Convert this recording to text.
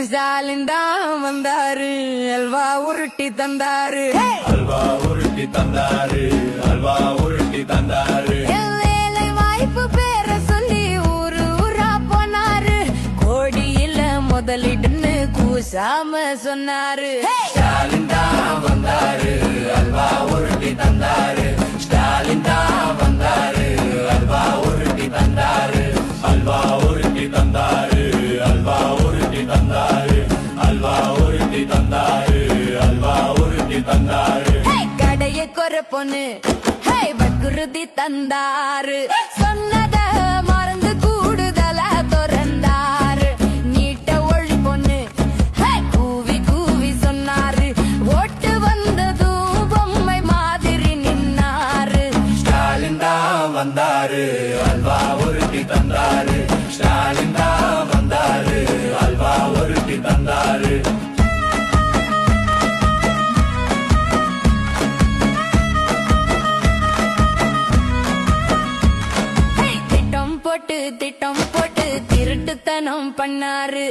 ஸ்டாலின் தான் வந்தாரு, அல்வா உருட்டி தந்தாரு, அல்வா உருட்டி தந்தாரு, அல்வா உருட்டி தந்தாரு. வேலை வாய்ப்பு பேர சொல்லி ஊரு ஊரா போனாரு, கோடியில முதலிடுன்னு கூசாம சொன்னாரு. ஸ்டாலின் தான் வந்தாரு, அல்வா உருட்டி தந்தாரு. ஸ்டாலின் தான் வந்தாரு, அல்வா உருட்டி தந்தாரு. அல்வா உருட்டி தந்தாரு, அல்வா உருட்டி தந்தாரு. அல்வா உருட்டி தந்தாரு, அல்வா உருட்டி தந்தாரு. கடைய குறை பொண்ணு வக்குறுதி தந்தாரு, சொன்னத மறந்து கூடுதலா திறந்தாரு. நீட்ட ஒளி பொண்ணு கூவி கூவி சொன்னாரு, ஓட்டு வந்ததும் பொம்மை மாதிரி நின்னாரு. ஸ்டாலின் தான் வந்தாரு, அல்வா உருட்டி தந்தாரு. ஸ்டாலின் தான் வந்தாரு, அல்வா உருட்டி தந்தாரு. திட்டம் போட்டு திருட்டுத்தனம் பண்ணாரு,